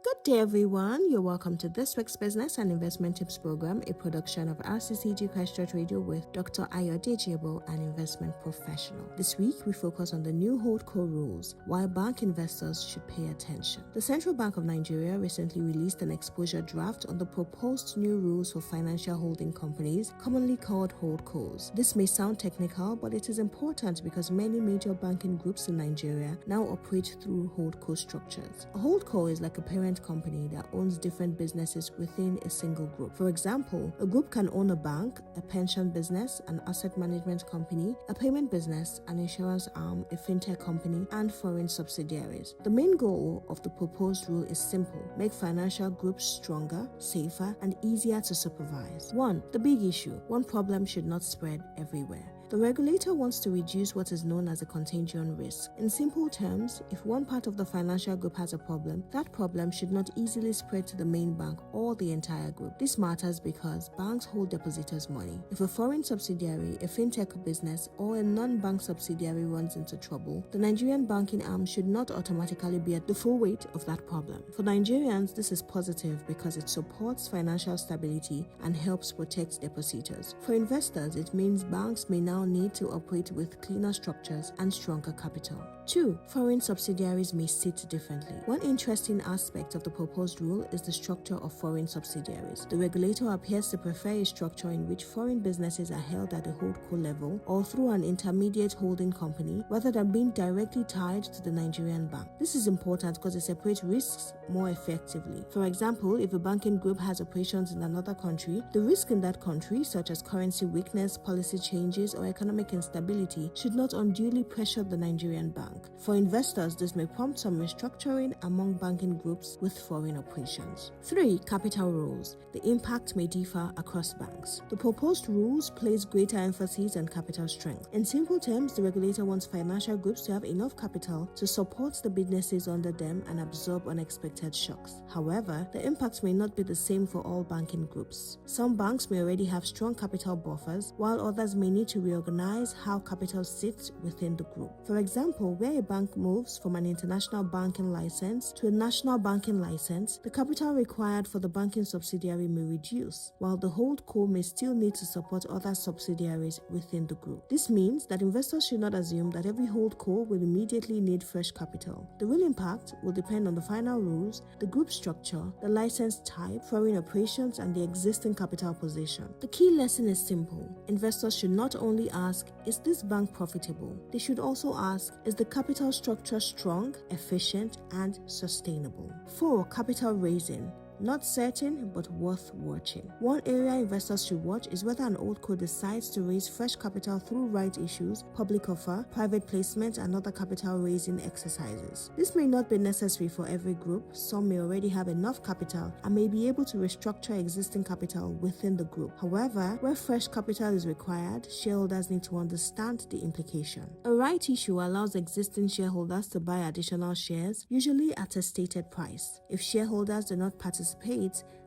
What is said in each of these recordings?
Good day, everyone. You're welcome to this week's Business and Investment Tips program, a production of RCCG Christ Church Radio with Dr. Ayodeji Ebo, an investment professional. This week, we focus on the new HoldCo rules, why bank investors should pay attention. The Central Bank of Nigeria recently released an exposure draft on the proposed new rules for financial holding companies, commonly called HoldCos. This may sound technical, but it is important because many major banking groups in Nigeria now operate through HoldCo structures. A HoldCo is like a parent company that owns different businesses within a single group. For example, a group can own a bank, a pension business, an asset management company, a payment business, an insurance arm, a fintech company, and foreign subsidiaries. The main goal of the proposed rule is simple: make financial groups stronger, safer, and easier to supervise. 1. The big issue: one problem should not spread everywhere. The regulator wants to reduce what is known as a contagion risk. In simple terms, if one part of the financial group has a problem, that problem should not easily spread to the main bank or the entire group. This matters because banks hold depositors' money. If a foreign subsidiary, a fintech business, or a non-bank subsidiary runs into trouble, the Nigerian banking arm should not automatically bear the full weight of that problem. For Nigerians, this is positive because it supports financial stability and helps protect depositors. For investors, it means banks may now need to operate with cleaner structures and stronger capital. 2. Foreign subsidiaries may sit differently. One interesting aspect of the proposed rule is the structure of foreign subsidiaries. The regulator appears to prefer a structure in which foreign businesses are held at the HoldCo level or through an intermediate holding company rather than being directly tied to the Nigerian bank. This is important because it separates risks more effectively. For example, if a banking group has operations in another country, the risk in that country, such as currency weakness, policy changes, or economic instability, should not unduly pressure the Nigerian bank. For investors, this may prompt some restructuring among banking groups with foreign operations. 3. Capital rules. The impact may differ across banks. The proposed rules place greater emphasis on capital strength. In simple terms, the regulator wants financial groups to have enough capital to support the businesses under them and absorb unexpected shocks. However, the impact may not be the same for all banking groups. Some banks may already have strong capital buffers, while others may need to reorganize how capital sits within the group. For example, where a bank moves from an international banking license to a national banking license, the capital required for the banking subsidiary may reduce, while the HoldCo may still need to support other subsidiaries within the group. This means that investors should not assume that every HoldCo will immediately need fresh capital. The real impact will depend on the final rules, the group structure, the license type, foreign operations, and the existing capital position. The key lesson is simple. Investors should not only ask, is this bank profitable? They should also ask, is the capital structure strong, efficient, and sustainable? 4. Capital raising. Not certain, but worth watching. One area investors should watch is whether an HoldCo decides to raise fresh capital through right issues, public offer, private placement, and other capital raising exercises. This may not be necessary for every group. Some may already have enough capital and may be able to restructure existing capital within the group. However, where fresh capital is required, shareholders need to understand the implication. A right issue allows existing shareholders to buy additional shares, usually at a stated price. If shareholders do not participate,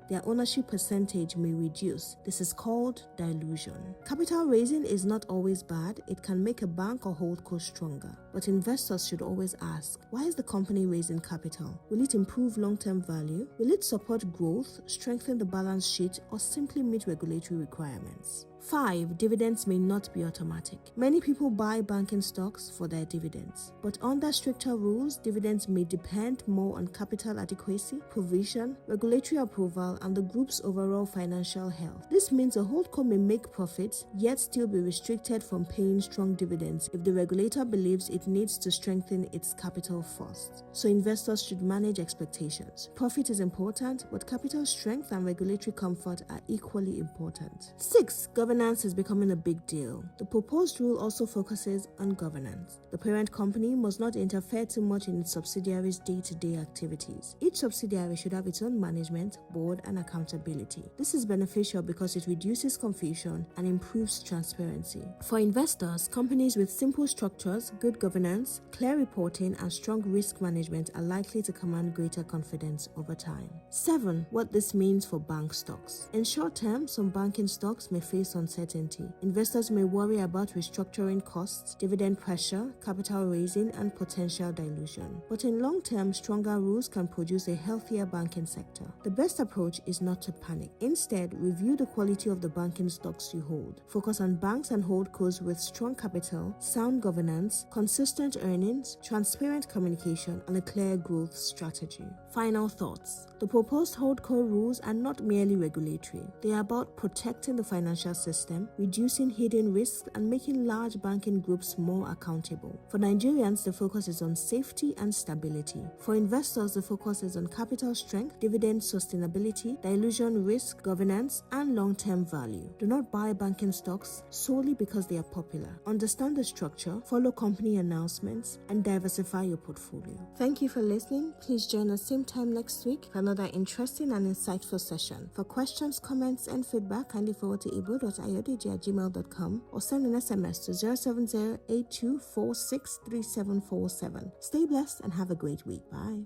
their ownership percentage may reduce. This is called dilution. Capital raising is not always bad. It can make a bank or HoldCo stronger. But investors should always ask, why is the company raising capital? Will it improve long-term value? Will it support growth, strengthen the balance sheet, or simply meet regulatory requirements? 5. Dividends may not be automatic. Many people buy banking stocks for their dividends. But under stricter rules, dividends may depend more on capital adequacy, provision, regulatory approval, and the group's overall financial health. This means a HoldCo may make profits, yet still be restricted from paying strong dividends if the regulator believes it needs to strengthen its capital first. So investors should manage expectations. Profit is important, but capital strength and regulatory comfort are equally important. 6. Governance is becoming a big deal. The proposed rule also focuses on governance. The parent company must not interfere too much in its subsidiaries' day-to-day activities. Each subsidiary should have its own management, board, and accountability. This is beneficial because it reduces confusion and improves transparency. For investors, companies with simple structures, good governance, clear reporting, and strong risk management are likely to command greater confidence over time. 7. What this means for bank stocks. In short term, some banking stocks may face uncertainty. Investors may worry about restructuring costs, dividend pressure, capital raising, and potential dilution. But in long term, stronger rules can produce a healthier banking sector. The best approach is not to panic. Instead, review the quality of the banking stocks you hold. Focus on banks and holdcos with strong capital, sound governance, consistent earnings, transparent communication, and a clear growth strategy. Final thoughts. The proposed HoldCo rules are not merely regulatory. They are about protecting the financial system, reducing hidden risks, and making large banking groups more accountable. For Nigerians, the focus is on safety and stability. For investors, the focus is on capital strength, dividend sustainability, dilution risk, governance, and long-term value. Do not buy banking stocks solely because they are popular. Understand the structure, follow company announcements, and diversify your portfolio. Thank you for listening. Please join us same time next week for another interesting and insightful session. For questions, comments, and feedback, kindly forward to ebo.ayodeji@gmail.com or send an SMS to 070-8246-3747. Stay blessed and have a great week. Bye.